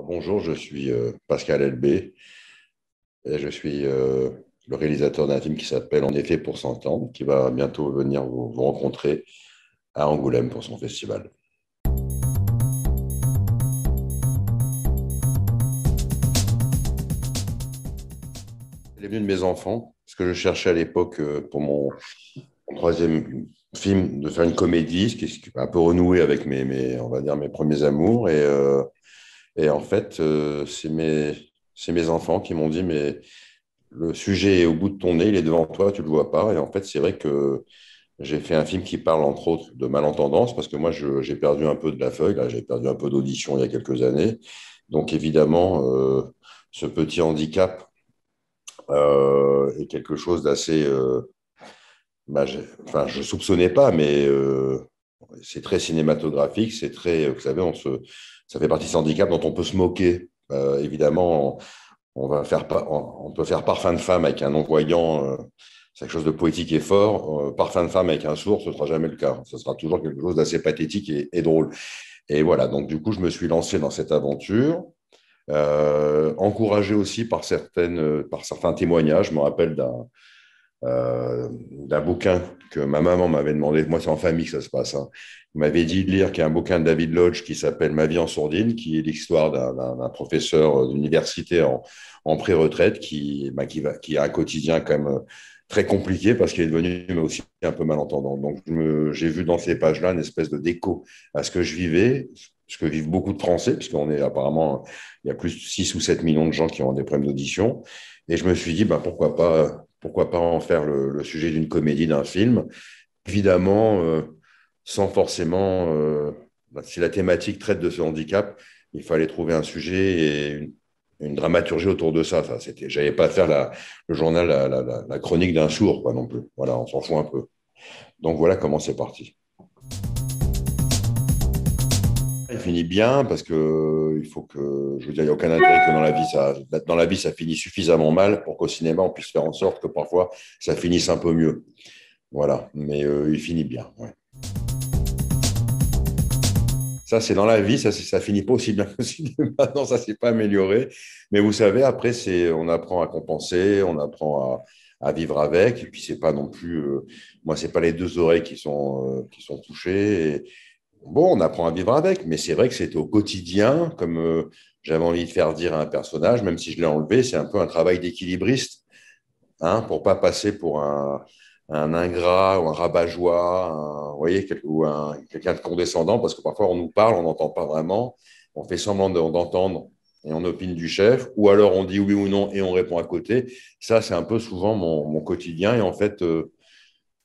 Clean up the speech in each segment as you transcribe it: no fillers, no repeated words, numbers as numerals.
Bonjour, je suis Pascal Elbé et je suis le réalisateur d'un film qui s'appelle En effet pour s'entendre, qui va bientôt venir vous rencontrer à Angoulême pour son festival. Il est venu de mes enfants, parce que je cherchais à l'époque pour mon troisième film de faire une comédie, ce qui est un peu renoué avec on va dire mes premiers amours. Et en fait, c'est mes enfants qui m'ont dit, mais le sujet est au bout de ton nez, il est devant toi, tu ne le vois pas. Et en fait, c'est vrai que j'ai fait un film qui parle entre autres de malentendance, parce que moi, j'ai perdu un peu de la feuille, là, j'ai perdu un peu d'audition il y a quelques années. Donc évidemment, ce petit handicap est quelque chose d'assez... enfin, je ne soupçonnais pas, mais c'est très cinématographique, c'est très... Vous savez, ça fait partie de ce handicap dont on peut se moquer. Évidemment, on peut faire parfum de femme avec un non-voyant, c'est quelque chose de poétique et fort. Parfum de femme avec un sourd, ce ne sera jamais le cas. Ce sera toujours quelque chose d'assez pathétique et drôle. Et voilà, donc du coup, je me suis lancé dans cette aventure, encouragé aussi par certains témoignages. Je me rappelle d'un bouquin que ma maman m'avait demandé. Moi, c'est en famille que ça se passe, hein. Il m'avait dit de lire qu'il y a un bouquin de David Lodge qui s'appelle Ma vie en sourdine, qui est l'histoire d'un professeur d'université en pré-retraite qui a un quotidien quand même très compliqué parce qu'il est devenu mais aussi un peu malentendant. Donc, j'ai vu dans ces pages-là une espèce de déco à ce que je vivais, ce que vivent beaucoup de Français, puisqu'on est apparemment, il y a plus de 6 ou 7 millions de gens qui ont des problèmes d'audition. Et je me suis dit, bah, pourquoi pas en faire le sujet d'une comédie, d'un film. Évidemment, sans forcément, si la thématique traite de ce handicap, il fallait trouver un sujet et une dramaturgie autour de ça. Enfin, j'avais pas à faire le journal, la chronique d'un sourd, quoi, non plus. Voilà, on s'en fout un peu. Donc voilà comment c'est parti. Il finit bien parce que il faut que, je veux dire, il n'y a aucun intérêt que dans la vie, ça finit suffisamment mal pour qu'au cinéma, on puisse faire en sorte que parfois, ça finisse un peu mieux. Voilà, mais il finit bien. Ouais. Ça, c'est dans la vie, ça finit pas aussi bien que le cinéma. Non, ça s'est pas amélioré. Mais vous savez, après, on apprend à compenser, on apprend à vivre avec. Et puis, c'est pas non plus, moi, c'est pas les deux oreilles qui sont touchées. Bon, on apprend à vivre avec, mais c'est vrai que c'est au quotidien, comme j'avais envie de faire dire à un personnage, même si je l'ai enlevé, c'est un peu un travail d'équilibriste, hein, pour pas passer pour un ingrat ou un rabat-joie, vous voyez, quelqu'un de condescendant, parce que parfois on nous parle, on n'entend pas vraiment, on fait semblant d'entendre et on opine du chef, ou alors on dit oui ou non et on répond à côté. Ça, c'est un peu souvent mon quotidien, et en fait,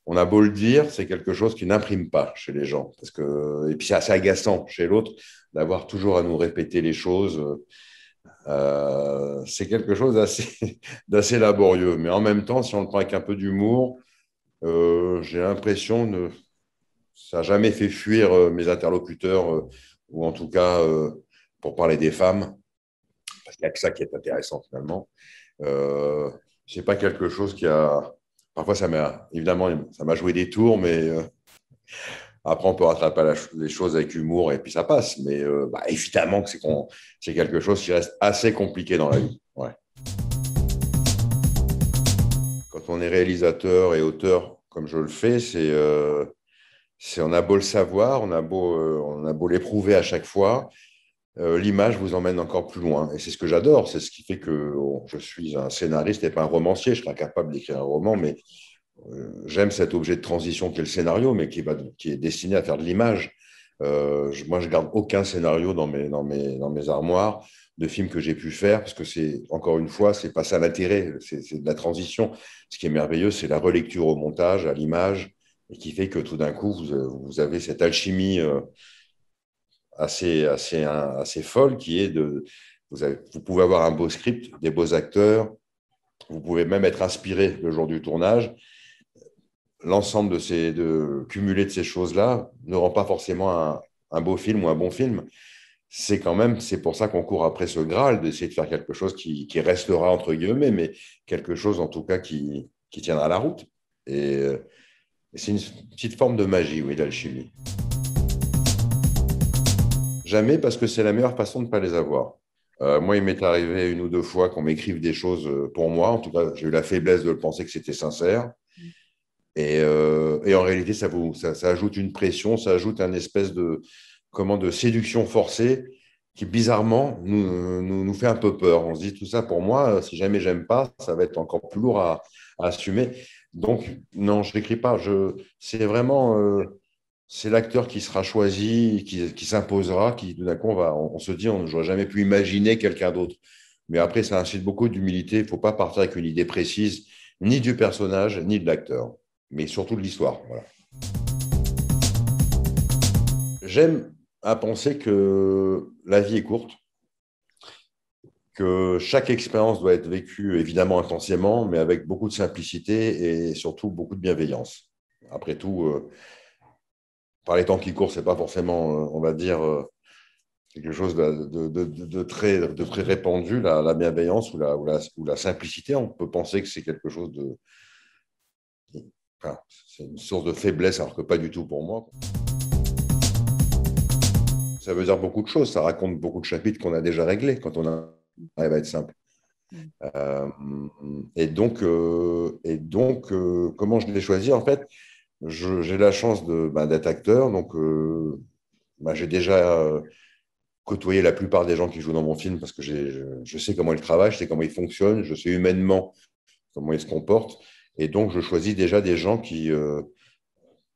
on a beau le dire, c'est quelque chose qui n'imprime pas chez les gens. Et puis c'est assez agaçant chez l'autre d'avoir toujours à nous répéter les choses. C'est quelque chose d'assez laborieux. Mais en même temps, si on le prend avec un peu d'humour, j'ai l'impression que ça n'a jamais fait fuir mes interlocuteurs, ou en tout cas, pour parler des femmes, parce qu'il n'y a que ça qui est intéressant finalement. Euh, c'est pas quelque chose qui a. Parfois, évidemment, ça m'a joué des tours, mais après, on peut rattraper les choses avec humour et puis ça passe. Mais bah, évidemment que c'est quelque chose qui reste assez compliqué dans la vie. Ouais. Quand on est réalisateur et auteur, comme je le fais, on a beau le savoir, on a beau l'éprouver à chaque fois, l'image vous emmène encore plus loin. Et c'est ce que j'adore, c'est ce qui fait que je suis un scénariste et pas un romancier. Je serais incapable d'écrire un roman, mais j'aime cet objet de transition qui est le scénario, mais qui est destiné à faire de l'image. Moi, je garde aucun scénario dans mes armoires de films que j'ai pu faire, parce que encore une fois, c'est pas ça l'intérêt, c'est de la transition. Ce qui est merveilleux, c'est la relecture au montage, à l'image, et qui fait que tout d'un coup, vous avez cette alchimie assez folle qui est vous pouvez avoir un beau script, des beaux acteurs, vous pouvez même être inspiré le jour du tournage. L'ensemble de cumuler de ces choses-là ne rend pas forcément un beau film ou un bon film. C'est pour ça qu'on court après ce Graal, d'essayer de faire quelque chose qui restera entre guillemets, mais quelque chose en tout cas qui tiendra la route. Et c'est une petite forme de magie, oui, d'alchimie. Jamais, parce que c'est la meilleure façon de ne pas les avoir. Moi, il m'est arrivé une ou deux fois qu'on m'écrive des choses pour moi. En tout cas, j'ai eu la faiblesse de penser que c'était sincère. Et en réalité, ça ajoute une pression, ça ajoute un espèce de séduction forcée qui, bizarrement, nous fait un peu peur. On se dit, tout ça, pour moi, si jamais j'aime pas, ça va être encore plus lourd à assumer. Donc, non, je n'écris pas. C'est vraiment c'est l'acteur qui sera choisi, qui s'imposera, qui, tout d'un coup, on se dit, on n'aurait jamais pu imaginer quelqu'un d'autre. Mais après, ça incite beaucoup d'humilité. Il ne faut pas partir avec une idée précise, ni du personnage, ni de l'acteur, mais surtout de l'histoire. Voilà. J'aime à penser que la vie est courte, que chaque expérience doit être vécue évidemment intensément, mais avec beaucoup de simplicité et surtout beaucoup de bienveillance. Après tout, par les temps qui courent, c'est pas forcément, on va dire, quelque chose de très répandu, la bienveillance ou la simplicité. On peut penser que c'est quelque chose de, enfin, c'est une source de faiblesse, alors que pas du tout pour moi. Ça veut dire beaucoup de choses. Ça raconte beaucoup de chapitres qu'on a déjà réglés quand on arrive à être simple. Euh, comment je l'ai choisi? En fait, j'ai la chance d'être acteur, donc j'ai déjà côtoyé la plupart des gens qui jouent dans mon film parce que je sais comment ils travaillent, je sais comment ils fonctionnent, je sais humainement comment ils se comportent. Et donc, je choisis déjà des gens qui,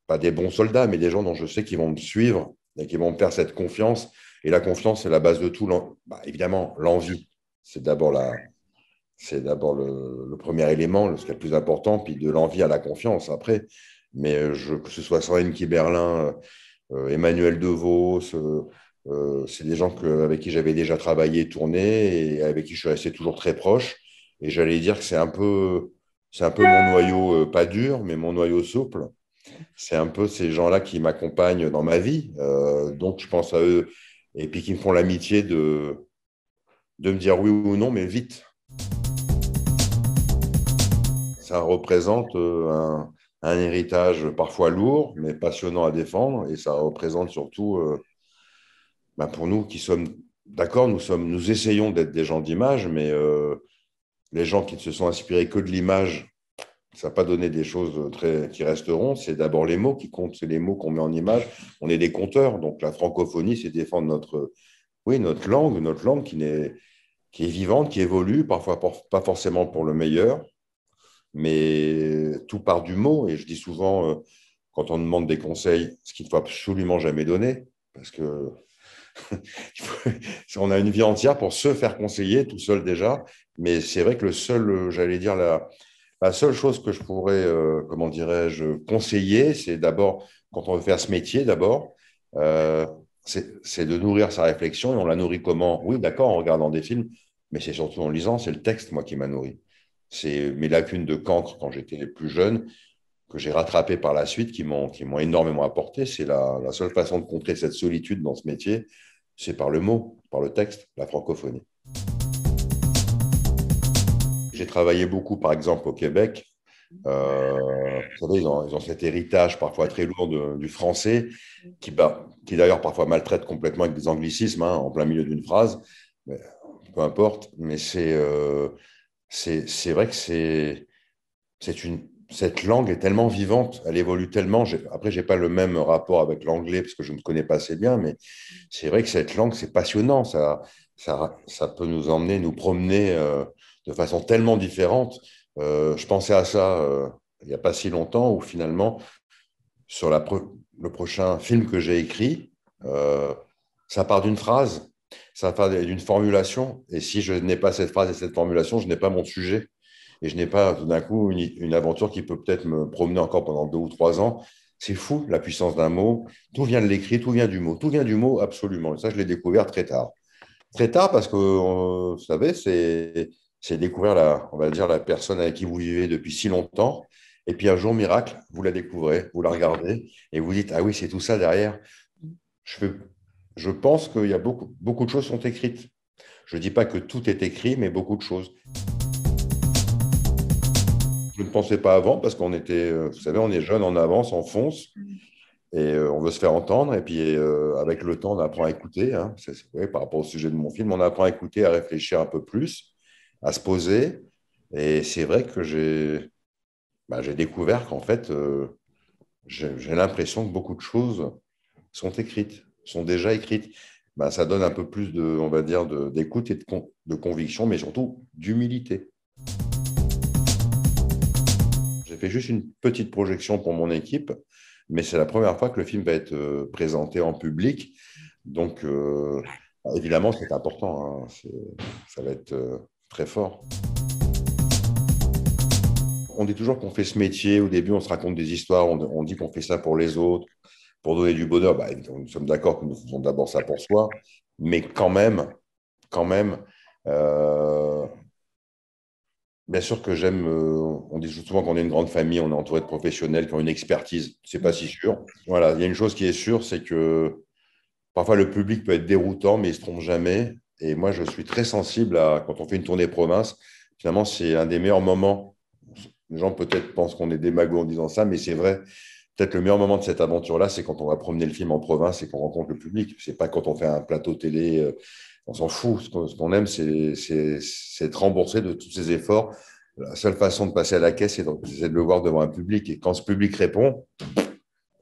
pas des bons soldats, mais des gens dont je sais qu'ils vont me suivre et qui vont me faire cette confiance. Et la confiance, c'est la base de tout. Évidemment, l'envie, c'est d'abord le premier élément, ce qui est le plus important, puis de l'envie à la confiance après. Mais que ce soit Soren Kiberlin, Emmanuel DeVos, c'est des gens avec qui j'avais déjà travaillé, tourné, et avec qui je suis resté toujours très proche. Et j'allais dire que c'est un peu mon noyau, pas dur, mais mon noyau souple. C'est un peu ces gens-là qui m'accompagnent dans ma vie. Donc, je pense à eux, et puis qui me font l'amitié de me dire oui ou non, mais vite. Ça représente un héritage parfois lourd, mais passionnant à défendre. Et ça représente surtout, pour nous qui sommes d'accord, nous essayons d'être des gens d'image, mais les gens qui ne se sont inspirés que de l'image, ça n'a pas donné des choses qui resteront. C'est d'abord les mots qui comptent, c'est les mots qu'on met en image. On est des conteurs, donc la francophonie, c'est défendre oui, notre langue qui est vivante, qui évolue, parfois pas forcément pour le meilleur, mais tout part du mot. Et je dis souvent, quand on demande des conseils, ce qu'il ne faut absolument jamais donner, parce que on a une vie entière pour se faire conseiller tout seul déjà. Mais c'est vrai que j'allais dire, la seule chose que je pourrais, comment dirais-je, conseiller, c'est d'abord, quand on veut faire ce métier, d'abord, euh, c'est de nourrir sa réflexion. Et on la nourrit comment? Oui, d'accord, en regardant des films, mais c'est surtout en lisant. C'est le texte, moi, qui m'a nourri. C'est mes lacunes de cancre quand j'étais plus jeune, que j'ai rattrapées par la suite, qui m'ont énormément apporté. C'est la seule façon de contrer cette solitude dans ce métier, c'est par le mot, par le texte, la francophonie. J'ai travaillé beaucoup, par exemple, au Québec. Vous savez, ils ont cet héritage parfois très lourd du français, qui d'ailleurs parfois maltraite complètement avec des anglicismes en plein milieu d'une phrase. Mais, peu importe, mais c'est vrai que cette langue est tellement vivante, elle évolue tellement. Après, je n'ai pas le même rapport avec l'anglais parce que je ne connais pas assez bien, mais c'est vrai que cette langue, c'est passionnant. Ça peut nous emmener, nous promener de façon tellement différente. Je pensais à ça il n'y a pas si longtemps, où finalement, sur le prochain film que j'ai écrit, euh, ça part d'une phrase, ça part d'une formulation. Et si je n'ai pas cette phrase et cette formulation, je n'ai pas mon sujet. Et je n'ai pas tout d'un coup une aventure qui peut peut-être me promener encore pendant 2 ou 3 ans. C'est fou, la puissance d'un mot. Tout vient de l'écrit, tout vient du mot. Tout vient du mot, absolument. Et ça, je l'ai découvert très tard. Très tard parce que, vous savez, c'est découvrir on va dire, la personne avec qui vous vivez depuis si longtemps. Et puis un jour, miracle, vous la découvrez, vous la regardez et vous dites, ah oui, c'est tout ça derrière. Je, fais- je pense qu'il y a beaucoup de choses sont écrites. Je ne dis pas que tout est écrit, mais beaucoup de choses. Je ne pensais pas avant parce qu'on était, vous savez, on est jeune, on avance, on fonce. et on veut se faire entendre. Et puis, avec le temps, on apprend à écouter. Hein. Ouais, par rapport au sujet de mon film, on apprend à écouter, à réfléchir un peu plus, à se poser. Et c'est vrai que j'ai découvert qu'en fait, j'ai l'impression que beaucoup de choses sont écrites, sont déjà écrites. Ça donne un peu plus de, on va dire, d'écoute et de conviction, mais surtout d'humilité. J'ai fait juste une petite projection pour mon équipe, mais c'est la première fois que le film va être présenté en public. Donc, évidemment, c'est important. Hein. Ça va être très fort. On dit toujours qu'on fait ce métier. Au début, on se raconte des histoires. On dit qu'on fait ça pour les autres, pour donner du bonheur. Nous sommes d'accord que nous faisons d'abord ça pour soi. Mais quand même, euh, bien sûr que j'aime. On dit souvent qu'on est une grande famille. On est entouré de professionnels qui ont une expertise. C'est pas si sûr. Voilà, il y a une chose qui est sûre, c'est que parfois le public peut être déroutant, mais il se trompe jamais. Et moi, je suis très sensible à quand on fait une tournée province. Finalement, c'est un des meilleurs moments. Les gens peut-être pensent qu'on est démago en disant ça, mais c'est vrai. Peut-être le meilleur moment de cette aventure-là, c'est quand on va promener le film en province et qu'on rencontre le public. C'est pas quand on fait un plateau télé, on s'en fout. Ce qu'on aime, c'est être remboursé de tous ces efforts. La seule façon de passer à la caisse, c'est de le voir devant un public. Et quand ce public répond,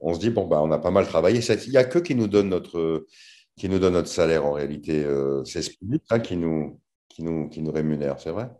on se dit, bon, on a pas mal travaillé. Il n'y a que qui nous donne notre salaire en réalité. C'est ce public-là qui nous rémunère, c'est vrai.